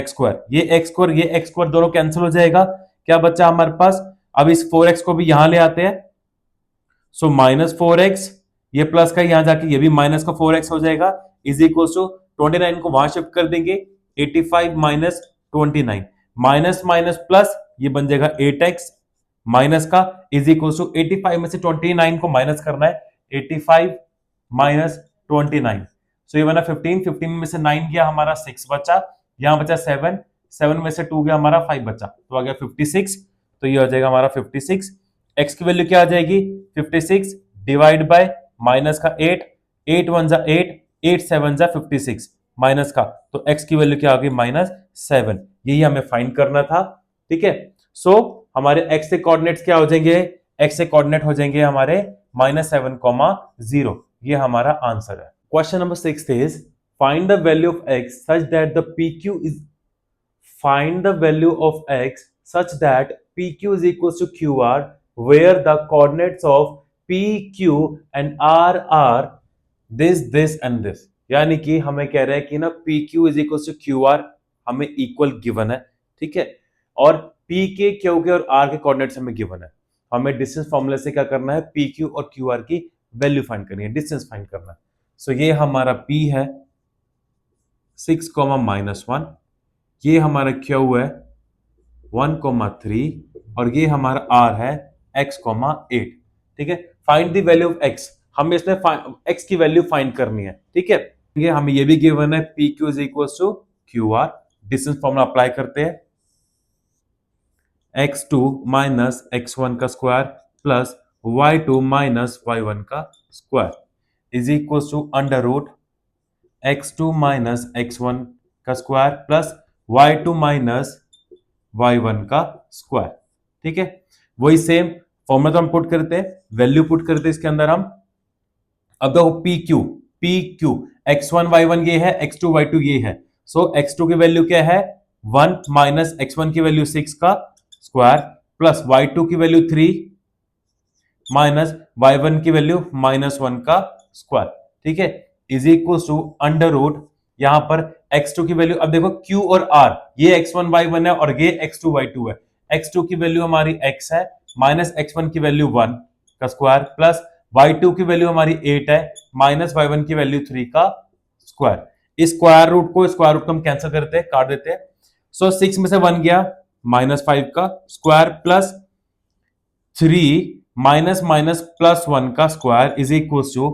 स्क्वायर, ये एक्स स्क्वायर ये एक्स स्क्वायर दोनों कैंसिल हो जाएगा, क्या बचा हमारे पास, अब इस 4x को भी यहां ले आते हैं। सो -4x ये प्लस का यहां जाके ये भी माइनस का 4x हो जाएगा, इज इक्वल टू 29 को वहां शिफ्ट कर देंगे, 85 माइनस 29, माइनस माइनस प्लस ये बन जाएगा 8x माइनस का इज इक्वल टू 85 में से 29 को माइनस करना है, 85 माइनस 29, सो ये बना 15, 15 में से 9 गया हमारा 6 बचा, यहां बचा 7, 7 में से 2 गया हमारा 5 बचा, तो आ गया 56, तो ये हो जाएगा हमारा 56। x की वैल्यू क्या आ जाएगी 56 डिवाइड बाय माइनस का 8, 8 1 जा 8, 8 7 जा 56 माइनस का, तो x की वैल्यू क्या आ गई -7, यही हमें फाइंड करना था। ठीक है, सो हमारे x के कोऑर्डिनेट्स क्या हो जाएंगे, x के कोऑर्डिनेट हो जाएंगे हमारे -7, 0, ये हमारा आंसर है। Question number 6 is find the value of x such that the pq is find the value of x such that pq is equals to qr where the coordinates of pq and r are this and this। यानी कि हमें कह रहा है कि ना pq is equals to qr हमें equal given है, ठीक है, और pk q के और r के कोऑर्डिनेट्स हमें गिवन है, हमें डिस्टेंस फॉर्मूले से क्या करना है pq और qr की वैल्यू फाइंड करनी है, डिस्टेंस फाइंड करना है। सो ये हमारा p है 6, -1, ये हमारा Q है 1,3 और ये हमारा R है x, 8। ठीक है, find the value of x, हमें इसमें x की वैल्यू फाइंड करनी है। ठीक है, ये हमें ये भी गिवन है PQ is equal to QR, distance formula apply करते हैं, x2 माइनस x1 का square plus y2 minus y1 का square is equal to under root x2 minus x1 का square plus y2 minus y1 का square. ठीक है, वही same formula तो हम पुट करते हैं, वैल्यू पुट करते हैं इसके अंदर हम। अब देखो PQ x1 y1 ये है, x2 y2 ये है, सो x2 की वैल्यू क्या है 1 माइनस x1 की वैल्यू 6 का स्क्वायर प्लस y2 की वैल्यू 3 माइनस y1 की वैल्यू -1 का स्क्वायर। ठीक है, is equal to under root यहां पर x2 की वैल्यू, अब देखो q और r ये x1 y1 है और ये x2 y2 है, x2 की वैल्यू हमारी x है माइनस x1 की वैल्यू 1 का स्क्वायर प्लस y2 की वैल्यू हमारी 8 है माइनस y1 की वैल्यू 3 का स्क्वायर। इस स्क्वायर रूट को हम कैंसिल करते हैं, काट देते हैं, सो 6 में से 1 गया -5 का square plus 3 minus minus plus 1 का square is equal to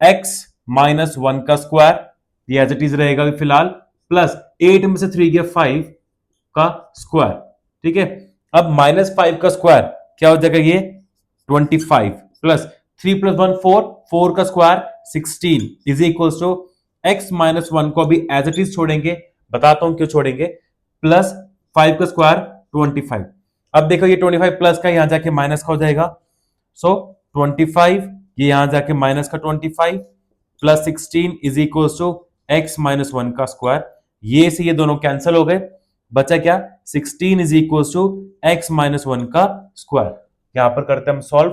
x -1 का स्क्वायर, ये एज इट इज रहेगा फिलहाल, प्लस 8 में से 3 गया 5 का स्क्वायर। ठीक है, अब -5 का स्क्वायर क्या हो जाएगा ये 25 प्लस 3 + 1 4 का square 16 is equal to x -1 को अभी एज इट इज छोड़ेंगे, बताता हूं क्यों छोड़ेंगे, प्लस 5 का स्क्वायर 25। अब देखो ये 25 प्लस का यहां जाके माइनस का हो जाएगा, सो 25 ये यहां जाके माइनस का 25 plus 16 is equal to x -1 का स्क्वायर, ये से ये दोनों कैंसिल हो गए, बचा क्या 16 इज इक्वल टू x -1 का स्क्वायर। यहां पर करते हैं हम solve,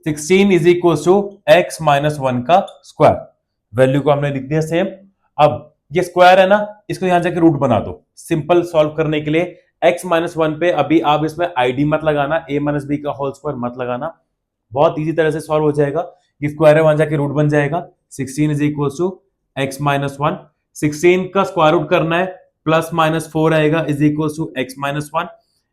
16 is equal to x -1 का स्क्वायर, वैल्यू को हमने लिख दिया सेम। अब ये स्क्वायर है ना, इसको यहां जाके रूट बना दो, सिंपल सॉल्व करने के लिए x -1 पे अभी आप इसमें id मत लगाना, a - b का होल स्क्वायर मत लगाना, बहुत इजी तरह से सॉल्व हो जाएगा, ये स्क्वायर है वहां जाके रूट बन जाएगा, 16 इज इक्वल टू x -1, 16 का स्क्वायर रूट करना है प्लस -4 आएगा इज इक्वल टू x -1,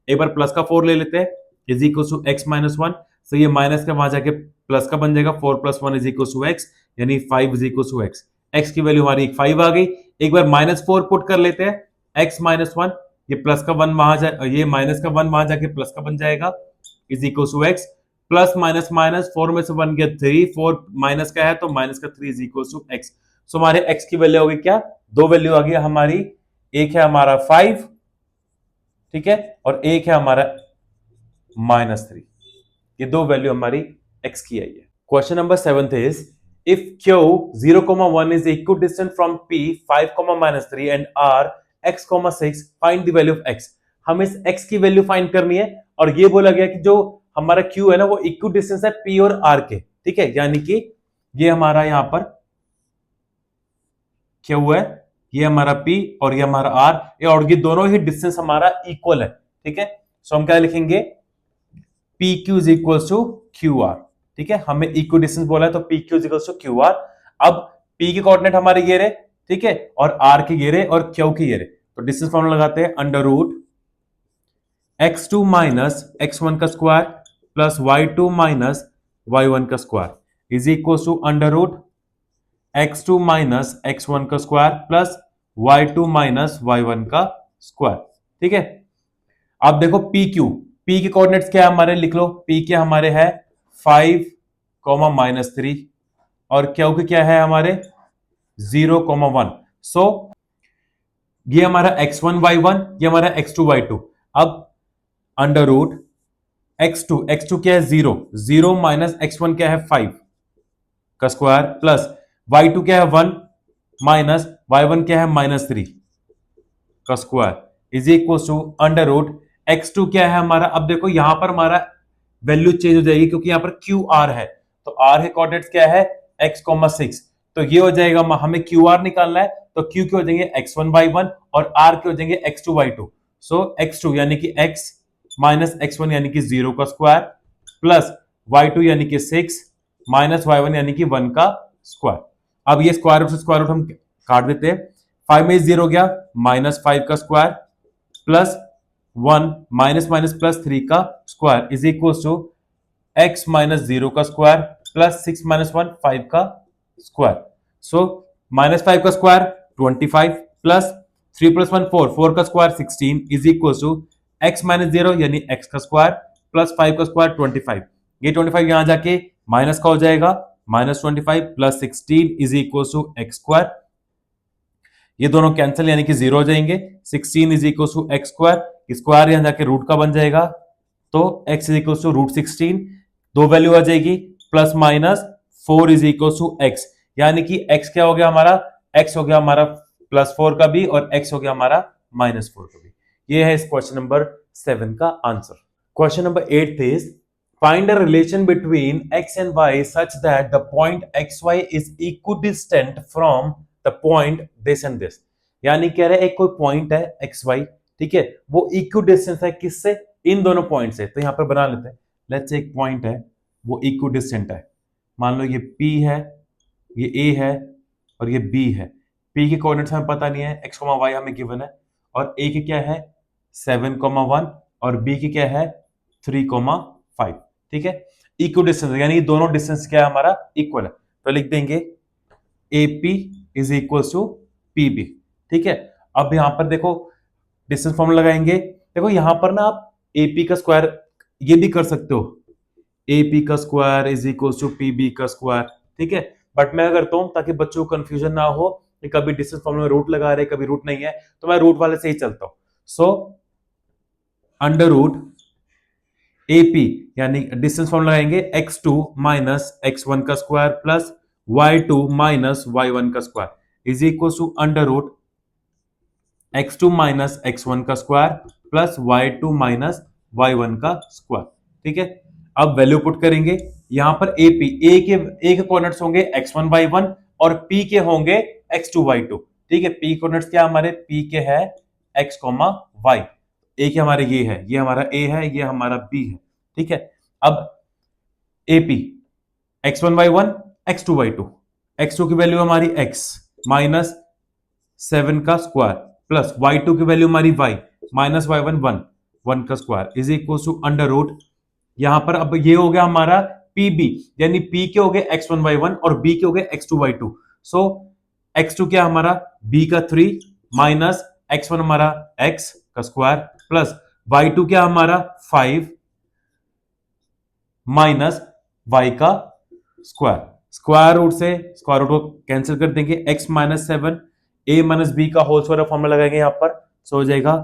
एक बार प्लस का 4 ले लेते हैं इज इक्वल टू x -1, तो ये माइनस का वहां जाके प्लस का बन जाएगा, 4 + 1 इज इक्वल टू x, यानी 5 is equal to x, x की वैल्यू हमारी 5 आ गई, एक बार -4 पुट कर लेते हैं, x -1 ये प्लस का 1 वहां जाए, ये माइनस का 1 वहां जाके प्लस का बन जाएगा is equal to x, plus minus minus 4 में से 1 गया 3, 4 माइनस का है तो माइनस का 3 इज इक्वल टू x, सो हमारे x की वैल्यू होगी क्या, दो वैल्यू आ गई हमारी, एक है हमारा 5, ठीक है, और एक है हमारा -3, ये दो वैल्यू हमारी x की आई है। Question number 7 is if q 0,1 is equidistant from p 5, -3 and r x, 6 find the value of x, हमें इस x की वैल्यू फाइंड करनी है, और ये बोला गया कि जो हमारा q है ना वो इक्विडिस्टेंस है p और r के, ठीक है, यानी कि ये हमारा यहां पर q है, ये हमारा p और ये हमारा r, और ये दोनों ही डिस्टेंस हमारा इक्वल है, ठीक है, सो हम क्या लिखेंगे pq is equal to qr, ठीक है, हमें इक्वी डिस्टेंस बोला है तो P Q equals to Q R. अब पी के कोऑर्डिनेट हमारे ये रहे, ठीक है, और आर के ये रहे और क्यू के ये रहे, तो डिस्टेंस फॉर्मूला लगाते हैं, under root x2 minus x1 का square plus y2 minus y1 का square is equal to under root x2 minus x1 का square plus y2 minus y1 का स्क्वायर। ठीक है, अब देखो पी क्यू, पी के कोऑर्डिनेट्स क्या है हमारे, लिख लो, पी के हमारे है 5 माइनस 3 और क्यू के क्या है हमारे 0 1। सो ये हमारा x1 y1, ये हमारा x2 y2। अब अंडर रूट x2 क्या है 0, 0 माइनस x1 क्या है 5 का स्क्वायर प्लस y2 क्या है 1 माइनस y1 क्या है -3 का square is equal to under root x2 क्या है हमारा। अब देखो यहां पर हमारा वैल्यू चेंज हो जाएगी क्योंकि यहां पर क्यू आर है, तो आर के कोऑर्डिनेट्स क्या है x, 6, तो ये हो जाएगा, हमें क्यू आर निकालना है तो क्यू के हो जाएंगे x1 y1 और आर के हो जाएंगे x2 y2। सो x2 यानी कि x माइनस x1 यानी कि 0 का स्क्वायर प्लस y2 यानी कि 6 माइनस y1 यानी कि 1 का स्क्वायर। अब ये स्क्वायर रूट से स्क्वायर रूट हम काट देते हैं, 5 में 0 गया, -5 का square plus 1 minus minus plus 3 का square is equal to x minus 0 का स्क्वायर प्लस 6 माइनस 1 5 का स्क्वायर। सो -5 का स्क्वायर 25 प्लस 3 प्लस 1 4, 4 का square 16 is equal to x minus 0 यानी x का स्क्वायर प्लस 5 का स्क्वायर 25। ये 25 यहां जाके माइनस का हो जाएगा, -25 plus 16 is equal to x square. ये दोनों कैंसिल यानी कि 0 हो जाएंगे, 16 is equal to x square, square यहां जाके रूट का बन जाएगा, तो x is equal to root 16, दो वैल्यू आ जाएगी, plus minus 4 is equal to x, यानी कि x क्या हो गया हमारा, x हो गया हमारा +4 का भी और x हो गया हमारा -4 का भी। ये है इस क्वेश्चन नंबर 7 का answer. Question number 8 is find a relation between x and y such that the point xy is equidistant from the point this and this. यानी कह रहे हैं एक कोई पॉइंट है xy, ठीक है, वो इक्विडिस्टेंट है किससे, इन दोनों पॉइंट से। तो यहां पर बना लेते हैं, लेट्स से एक पॉइंट है वो इक्विडिस्टेंट है, मान लो ये P है, ये A है और ये B है। P के कोऑर्डिनेट्स हमें पता नहीं है, x, y हमें गिवन है, और A के क्या है 7, 1 और B की क्या है 3, 5। ठीक है, इक्वल डिस्टेंस यानी दोनों डिस्टेंस क्या है हमारा इक्वल है, तो लिख देंगे AP is equal to PB। ठीक है, अब यहां पर देखो डिस्टेंस फॉर्मूला लगाएंगे, देखो यहां पर ना आप AP का स्क्वायर ये भी कर सकते हो, AP का square is equal to PB का स्क्वायर। ठीक है, बट मैं करता हूं ताकि बच्चों को कंफ्यूजन ना हो कि कभी डिस्टेंस फॉर्मूला में रूट लगा रहे कभी रूट नहीं है, तो मैं रूट वाले से ही चलता हूं। सो अंडर रूट AP यानी डिस्टेंस फॉर्मूला लगाएंगे x2 माइनस x1 का square plus y2 minus y1 का square is equal to under root x2 minus x1 का square plus y2 minus y1 का स्क्वायर। ठीक है, अब वैल्यू पुट करेंगे, यहां पर AP A के कोऑर्डिनेट्स होंगे x1 y1 और P के होंगे x2 y2। ठीक है, P कोऑर्डिनेट्स क्या हमारे, P के है x, y, A के हमारे ये हमारा A है, ये हमारा B है। ठीक है, अब AP x1 y1 x2 y2, x2 की वैल्यू हमारी x माइनस 7 का स्क्वायर प्लस y2 की वैल्यू हमारी y माइनस y1 1 का square is equal to under root, यहां पर अब ये हो गया हमारा PB यानी P के हो गए x1 y1 और B के हो गए x2 y2। सो x2 क्या हमारा B का 3 माइनस x1 हमारा x का स्क्वायर प्लस y2 क्या हमारा 5 माइनस y का स्क्वायर, स्क्वायर रूट से स्क्वायर रूट को कैंसिल कर देंगे, x minus 7 a minus b का होल स्क्वायर फॉर्मूला लगाएंगे यहां पर, सो हो जाएगा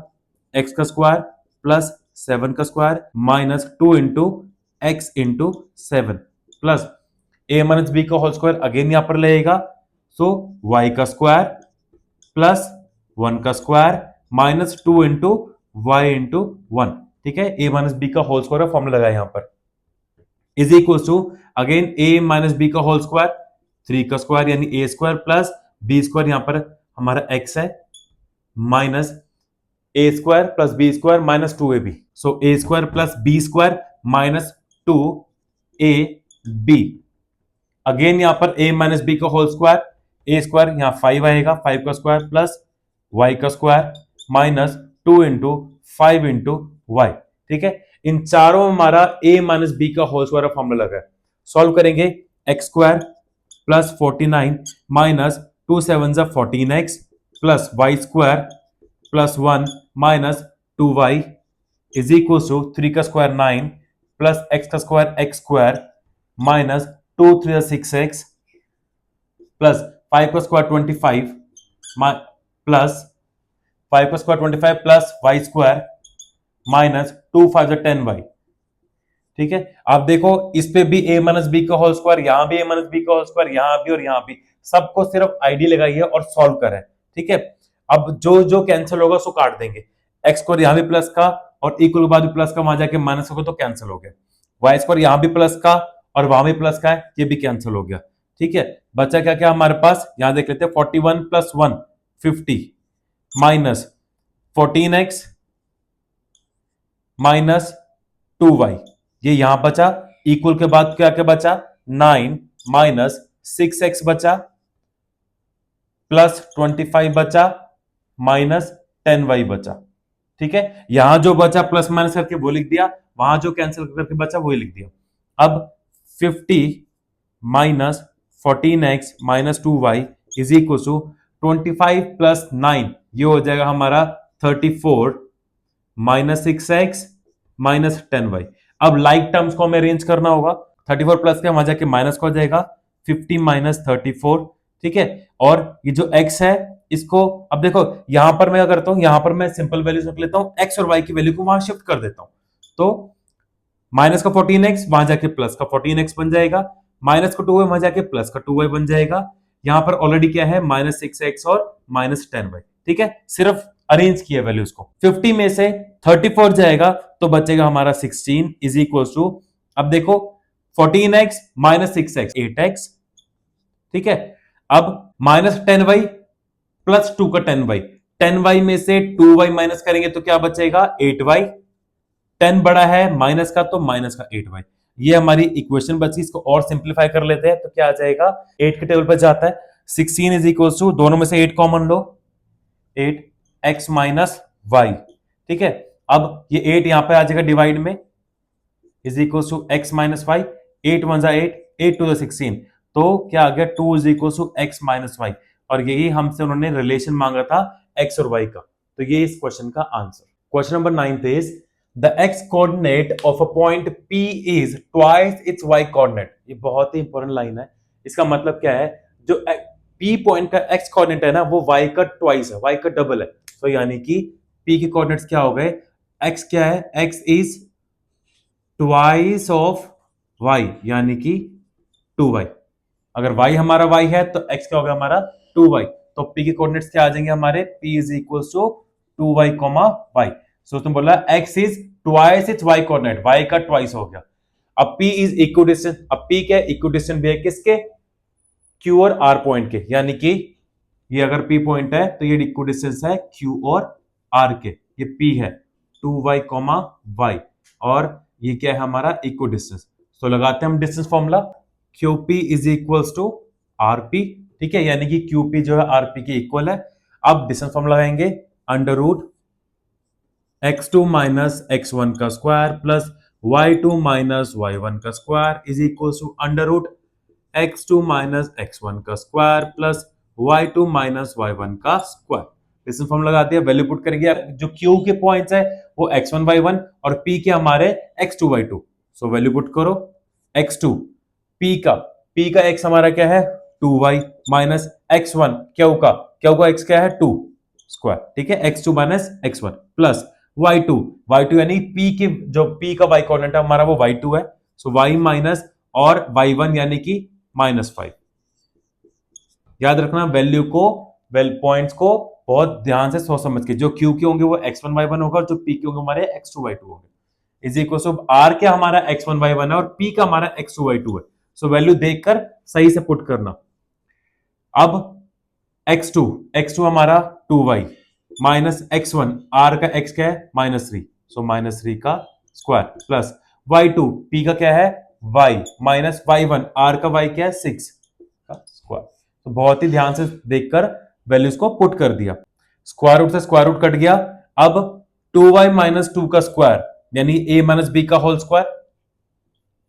x का स्क्वायर प्लस 7 का square minus 2 into x into 7 plus a minus b का होल स्क्वायर अगेन यहां पर लगेगा, सो y का स्क्वायर प्लस 1 का square minus 2 into y into 1। ठीक है, a माइनस b का होल स्क्वायर फॉर्मूला लगाया यहां पर is equal to again a minus B का होल स्क्वायर 3 का स्क्वायर यानी a square plus b square, यहां पर हमारा x है minus a square plus b square minus 2ab, so a square plus b square minus 2a b. Again यहां पर a minus B का होल स्क्वायर, ए स्क्वायर यहां 5 आएगा, 5 का स्क्वायर प्लस वाई का square minus 2 into 5 into y. ठीक है, इन चारों में हमारा a माइनस बी का होल स्क्वायर फॉर्मूला लगा है। सॉल्व करेंगे, एक्स स्क्वायर प्लस 49 माइनस 2 7 जा 14x plus y square plus 1 minus 2y is equal to 3 का स्क्वायर 9 प्लस x का square x square minus 2 3 6x plus 5 का स्क्वायर 25 प्लस 5 का square 25 plus y square minus 2 5 10y। ठीक है, आप देखो इस पे भी a माइनस बी का होल स्क्वायर, यहां भी a माइनस बी का होल स्क्वायर, यहां भी और यहां भी, सबको सिर्फ आईडी लगाइए और सॉल्व करें। ठीक है, अब जो जो कैंसिल होगा उसको काट देंगे। एक्स स्क्वायर यहां भी प्लस का और इक्वल के बाद भी प्लस का, वहां जाके माइनस होगा तो कैंसिल हो गया। वाई स्क्वायर यहां भी प्लस का और वहां भी प्लस का है, ये भी कैंसिल हो गया। ठीक है, बचा क्या क्या हमारे पास, यहां देख लेते हैं 41 plus 1 50 minus 14x minus 2y, ये यहां बचा। इक्वल के बाद क्या क्या बचा, 9 माइनस 6x बचा प्लस 25 बचा माइनस 10y बचा। ठीक है, यहां जो बचा प्लस माइनस करके वो लिख दिया, वहां जो कैंसिल करके बचा वही लिख दिया। अब 50 minus 14x minus 2y is equal to 25 plus 9, ये हो जाएगा हमारा 34 माइनस 6x माइनस 10y। अब लाइक टर्म्स को हमें अरेंज करना होगा, 34 प्लस के वहां जाके माइनस को जाएगा 50 माइनस 34। ठीक है, और ये जो x है इसको, अब देखो यहां पर मैं क्या करता हूं, यहां पर मैं सिंपल वैल्यूज रख लेता हूं, x और y की वैल्यू को वहां शिफ्ट कर देता हूं। तो माइनस का 14x वहां जाके प्लस का 14x बन जाएगा, माइनस का 2y वहां जाके प्लस का 2y बन जाएगा। यहां पर ऑलरेडी क्या है, माइनस 6x और माइनस 10y। ठीक है, सिर्फ अरेंज किया वैल्यूज को। 50 में से 34 जाएगा तो बचेगा हमारा 16 इज इक्वल टू, अब देखो 14x माइनस 6x 8x। ठीक है, अब माइनस 10y प्लस 2 का 10y, 10y में से 2y माइनस करेंगे तो क्या बचेगा 8y, 10 बड़ा है माइनस का तो माइनस का 8y। ये हमारी इक्वेशन बची, इसको और सिंप्लीफाई कर लेते हैं तो क्या आ जाएगा, 8 के टेबल पर जाता है, 16 इज इक्वल टू, दोनों में से 8 कॉमन लो, 8x माइनस वाई। ठीक है, अब ये 8 यहां पे आ जाएगा डिवाइड में, is equal to x minus y, 8 one जा 8, 8 टू 16, तो क्या आ गया 2 is equal to x minus y. और यही हमसे उन्होंने रिलेशन मांगा था x और y का, तो ये इस क्वेश्चन का answer. Question number 9 is the x coordinate of a point P is twice its y coordinate. ये बहुत ही इंपॉर्टेंट लाइन है, इसका मतलब क्या है, जो P पॉइंट का x कोऑर्डिनेट है ना वो y का ट्वाइस है, y का डबल है। तो यानी कि P के कोऑर्डिनेट्स क्या हो गए, x क्या है, x is twice of y यानी कि 2y। अगर y हमारा y है तो x क्या होगा हमारा 2y, तो p के कोऑर्डिनेट्स क्या आ जाएंगे हमारे, p is equal to 2y comma y। So तुम बोला x is twice its y coordinate, y का ट्वाइस हो गया। अब p इज इक्विडिस्टेंस, अब p क्या है, इक्विडिस्टेंस भी है किसके, q और r पॉइंट के, यानी कि ये अगर p पॉइंट है तो ये इक्विडिस्टेंस है q और r के, ये p है 2y कॉमा y, और ये क्या है हमारा इक्विडिस्टेंस। तो लगाते हैं हम distance formula, QP is equals to RP। ठीक है, यानी कि QP जो है RP के इक्वल है। अब डिस्टेंस फॉर्मूला लगाएंगे, under root x2 minus x1 का square plus y2 minus y1 का square is equals to under root x2 minus x1 का square plus y2 minus y1 का स्क्वायर। डिस्टेंस फॉर्मूला लगा दिया, वैल्यू पुट करेंगे, जो Q के पॉइंट्स है वो x1 y1 और P के हमारे x2 y2। So value put करो, x2 P का x हमारा क्या है 2y माइनस x1 क्यू का x क्या है 2 स्क्वायर। ठीक है, x2 minus x1 plus y2 यानी P की जो P का y कोऑर्डिनेट है हमारा वो y2 है, सो y माइनस और y1 यानी कि -5। याद रखना वैल्यू को, पॉइंट्स को बहुत ध्यान से सोच समझ के, जो Q के होंगे वो x1 y1 होगा और जो P के होंगे हमारे x2 y2 होंगे। इज इक्वल टू R क्या हमारा x1 y1 है और P का हमारा x2 y2 है। सो वैल्यू देखकर सही से पुट करना। अब x2 हमारा 2y माइनस x1, R का x क्या है -3, सो -3 का स्क्वायर प्लस y2 P का क्या है y माइनस y1, r का y क्या है 6 का स्क्वायर। तो बहुत ही ध्यान से देखकर वैल्यूज को पुट कर दिया। स्क्वायर रूट से स्क्वायर रूट कट गया। अब 2y माइनस 2 का स्क्वायर यानी a माइनस बी का whole square,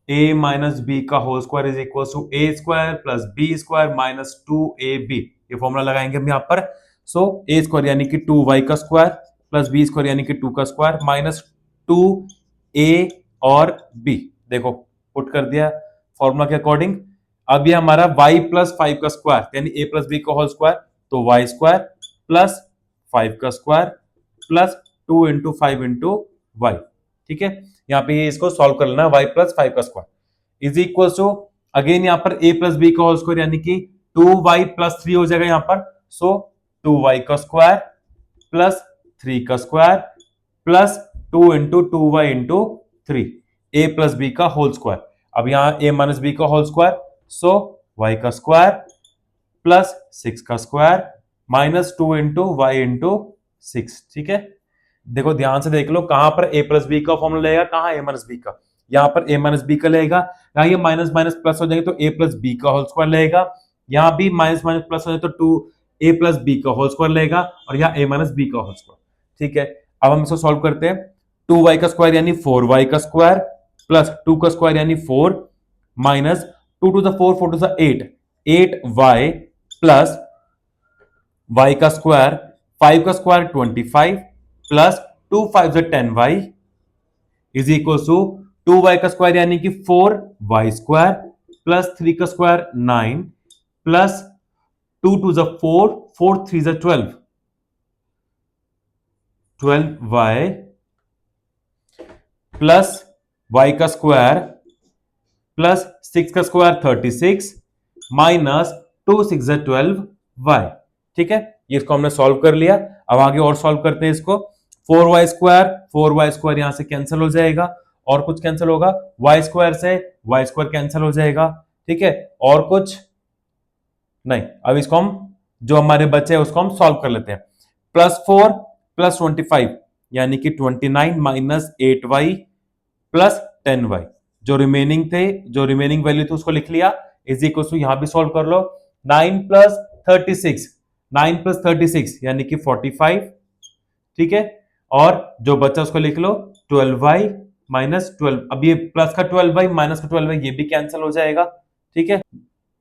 a minus B का whole square is equal to A square plus B square minus 2ab। ये फॉर्मूला लगाएंगे हम यहां पर। सो ए स्क्वायर यानी कि 2y का स्क्वायर प्लस बी स्क्वायर यानी कि 2 का स्क्वायर माइनस 2a और b। देखो पुट कर दिया फॉर्मूला के अकॉर्डिंग। अब ये हमारा y प्लस 5 का स्क्वायर यानी a प्लस बी का होल स्क्वायर, तो y स्क्वायर प्लस 5 का square plus 2 into 5 into y। ठीक है, यहाँ पे ये इसको सॉल्व कर लेना, y प्लस 5 का square is equal to again यहाँ पर a प्लस बी का होल स्क्वायर यानी कि 2y प्लस 3 हो जाएगा यहाँ पर। सो 2y का स्क्वायर प्लस 3 का square plus 2 into 2y into 3, a plus b का होल स्क्वायर। अब यहाँ a माइनस बी का होल स्क्वायर, सो y का स्क्वायर प्लस 6 का square minus 2 into y into 6। ठीक है, देखो ध्यान से देख लो कहां पर a प्लस बी का फॉर्मूला लेगा, कहां a माइनस बी का, यहां पर a माइनस बी का लेगा। यहाँ ये माइनस माइनस प्लस हो जाएंगे तो a प्लस बी का होल स्क्वायर लेगा। यहाँ भी माइनस माइनस प्लस हो जाए तो 2a प्लस बी का होल स्क्वायर लेगा और यहाँ a माइनस बी का होल स्क्वायर। ठीक है, अब हम इसको सॉल्व करते हैं। 2y का स्क्वायर यानी 4y का स्क्वायर प्लस 2 का स्क्वायर यानी 4 minus 2 to the 4, 4 to the 8, 8y plus y का स्क्वायर 5 का स्क्वायर 25 प्लस 2 5 से 10y is equal to 2y का स्क्वायर यानी कि 4y स्क्वायर प्लस 3 का स्क्वायर 9 प्लस 2 टू द 4, 4 3 से 12, 12y प्लस y का स्क्वायर प्लस 6 का स्क्वायर 36 माइनस 2 6 से 12y। ठीक है, ये इसको हमने सॉल्व कर लिया। अब आगे और सॉल्व करते हैं इसको। 4y स्क्वायर यहां से कैंसिल हो जाएगा और कुछ कैंसिल होगा, y स्क्वायर से y स्क्वायर कैंसिल हो जाएगा। ठीक है, और कुछ नहीं। अब इसको हम जो हमारे बचे हैं उसको हम सॉल्व कर लेते हैं। प्लस 4 प्लस 25 यानी कि 29 माइनस 8y प्लस 10y। जो रिमेनिंग वैल्यू थी उसको लिख लिया इज इक्वल टू, यहां भी सॉल्व कर लो, 9 प्लस 36, 9 प्लस 36 यानी कि 45। ठीक है, और जो बचा उसको लिख लो 12y माइनस 12। अब ये प्लस का 12y माइनस का 12y ये भी कैंसिल हो जाएगा। ठीक है,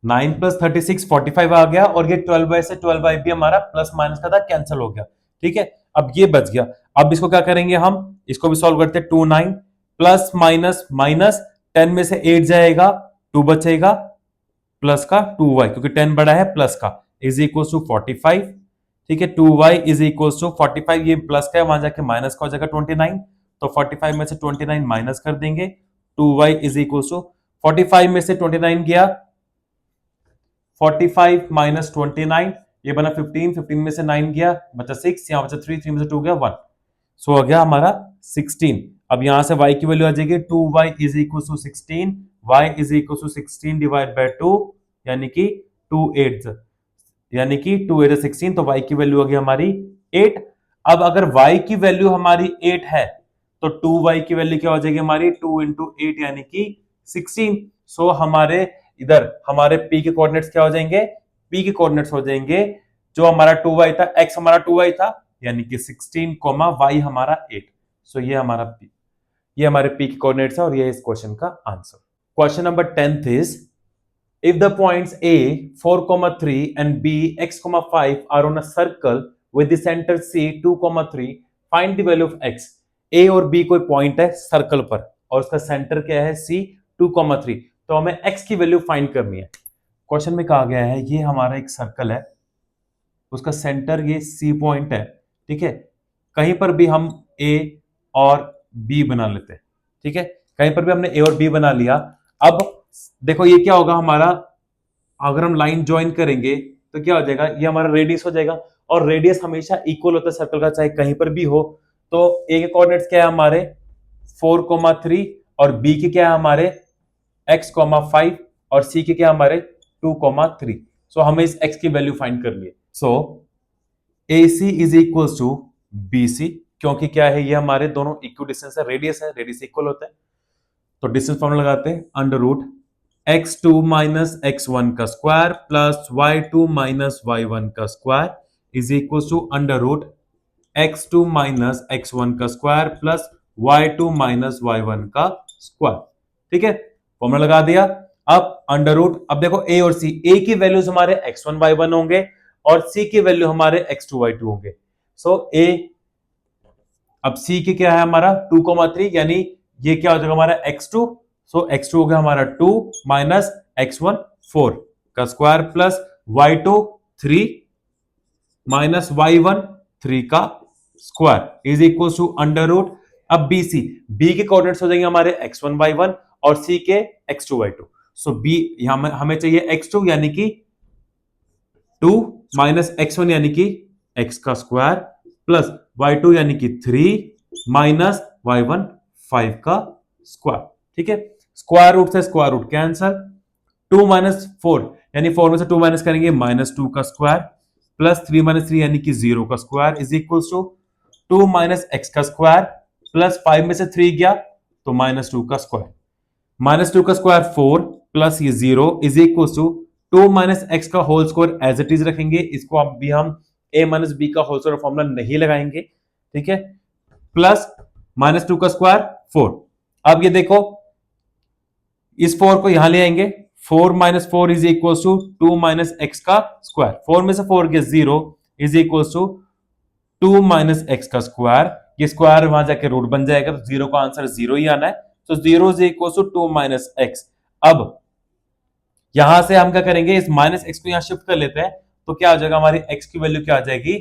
9 प्लस 36 45 आ गया और ये 12y से 12y भी हमारा प्लस माइनस का था, कैंसिल हो गया। ठीक है, अब ये बच गया। अब इसको क्या करेंगे हम, इसको भी सॉल्व करते हैं। 2 9 प्लस माइनस माइनस 10 में से 8 जाएगा, 2 बचेगा प्लस का 2y क्योंकि 10 बड़ा है प्लस का इज इक्वल टू 45। ठीक है, 2y इज इक्वल टू 45, ये प्लस का है वहां जाके माइनस का हो जाएगा 29, तो 45 में से 29 माइनस कर देंगे। 2y इज इक्वल टू 45 में से 29 गया, 45 माइनस 29 ये बना 15, 15 में से 9 गया बचा 6, यहां बचा 3, 3 में से 2 गया 1, सो हो गया हमारा 16। अब यहां से y की वैल्यू आ जाएगी 2y is equal to 16, y is equal to 16 divide by 2 यानी कि 2 8 यानी कि 2 8 16, तो y की वैल्यू आ गई हमारी 8। अब अगर y की वैल्यू हमारी 8 है तो 2y की वैल्यू क्या हो जाएगी हमारी 2 इंटू 8 यानी कि 16। सो हमारे इधर हमारे p के कोऑर्डिनेट्स क्या हो जाएंगे, p के कोऑर्डिनेट्स हो जाएंगे जो हमारा 2y था, x हमारा 2y था यानी कि 16, y हमारा 8। सो ये हमारा p, ये हमारे p के कोऑर्डिनेट्स है और ये इस क्वेश्चन का answer. Question number 10th is if the points a 4, 3 and b x, 5 are on a circle with the center c 2, 3, find the value of x। a और b कोई पॉइंट है circle पर और उसका सेंटर क्या है c 2, 3, तो हमें x की वैल्यू फाइंड करनी है। क्वेश्चन में कहा गया है ये हमारा एक सर्कल है, उसका सेंटर ये c पॉइंट है। ठीक है, कहीं पर भी हम a और b बना लेते हैं। ठीक है, कहीं पर भी हमने a और b बना लिया। अब देखो ये क्या होगा हमारा, अगर हम लाइन ज्वाइन करेंगे तो क्या हो जाएगा, ये हमारा रेडियस हो जाएगा और रेडियस हमेशा इक्वल होता है सर्कल का, चाहे कहीं पर भी हो। तो a के कोऑर्डिनेट्स क्या है हमारे 4, 3 और b के क्या है हमारे x, 5 और c के क्या हमारे 2, 3। सो हमें इस x की वैल्यू फाइंड करनी है। So AC is equal to BC, क्योंकि क्या है ये हमारे दोनों इक्वी डिस्टेंस है, रेडियस इक्वल होता है। तो डिस्टेंस फॉर्मूला लगाते हैं, under root x2 minus x1 का square plus y2 minus y1 का square is equal to under root x2 minus x1 का square plus y2 minus y1 का स्क्वायर। ठीक है, फॉर्मूला लगा दिया। अब अंडर रूट, अब देखो a और c, a की वैल्यूज हमारे x1 y1 होंगे और c की वैल्यू हमारे x2 y2 होंगे। सो a, अब c की क्या है हमारा 2,3, यानी ये क्या हो जाएगा हमारा x2, सो x2 हो गया हमारा 2 माइनस x1 4 का square plus y2 3 minus y1 3 का square is equal to under root. अब बी सी, बी के कोऑर्डिनेट्स हो जाएंगे हमारे x1 y1 और c के x2 y2। सो बी यहां हमें चाहिए x2 यानी कि 2 माइनस x1 यानी कि x का स्क्वायर प्लस y2 यानी कि 3 माइनस y1 5 का स्क्वायर। ठीक है, स्क्वायर रूट से स्क्वायर रूट कैंसल, 2 माइनस 4 यानी 4 में से 2 माइनस करेंगे -2 का स्क्वायर प्लस 3 माइनस 3 यानी कि 0 का square is equal to 2 minus x का स्क्वायर प्लस 5 में से 3 गया तो -2 का स्क्वायर, -2 का स्क्वायर 4 प्लस ये 0 is equal to 2 minus x का whole square as it is रखेंगे, इसको अब भी हम a माइनस b का होल स्क्वायर फॉर्मूला नहीं लगाएंगे। ठीक है, प्लस -2 का स्क्वायर 4। अब ये देखो इस 4 को यहां ले आएंगे, 4 minus 4 is equal to 2 minus x का स्क्वायर, 4 में से 4 गया 0 is equal to 2 minus x का स्क्वायर, ये स्क्वायर वहां जाके रूट बन जाएगा तो 0 का आंसर 0 ही आना है। तो 0 is equal to 2 minus x। अब यहां से हम क्या करेंगे, इस माइनस x को यहां शिफ्ट कर लेते हैं तो क्या आ जाएगा, हमारी x की वैल्यू क्या आ जाएगी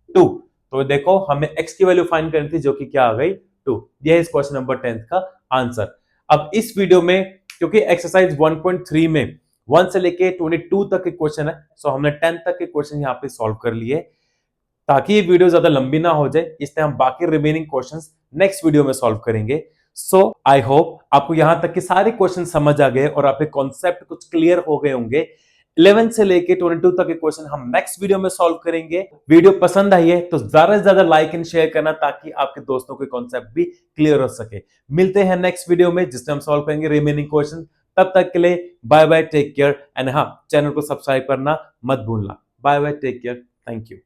2। तो देखो हमें x की वैल्यू फाइंड करनी थी जो कि क्या आ गई 2। यह है इस क्वेश्चन नंबर 10 का आंसर। अब इस वीडियो में क्योंकि एक्सरसाइज 1.3 में 1 से लेके 22 तक के क्वेश्चन है, सो हमने 10 तक के क्वेश्चन यहां पे सॉल्व कर लिए ताकि ये वीडियो ज्यादा लंबी ना हो जाए, इसलिए हम बाकी रिमेनिंग क्वेश्चंस नेक्स्ट वीडियो में सॉल्व करेंगे। सो आई होप आपको यहां तक के सारे क्वेश्चन समझ आ गए और आपके कॉन्सेप्ट कुछ क्लियर हो गए होंगे। 11 से लेके 22 तक के क्वेश्चन हम नेक्स्ट वीडियो में सॉल्व करेंगे। वीडियो पसंद आई है तो ज्यादा से ज्यादा लाइक एंड शेयर करना ताकि आपके दोस्तों के कॉन्सेप्ट भी क्लियर हो सके। मिलते हैं नेक्स्ट वीडियो में जिसमें हम सॉल्व करेंगे रिमेनिंग क्वेश्चन। तब तक के लिए bye bye, take care and हाँ, चैनल को सब्सक्राइब करना मत भूलना। Bye bye, take care, thank you.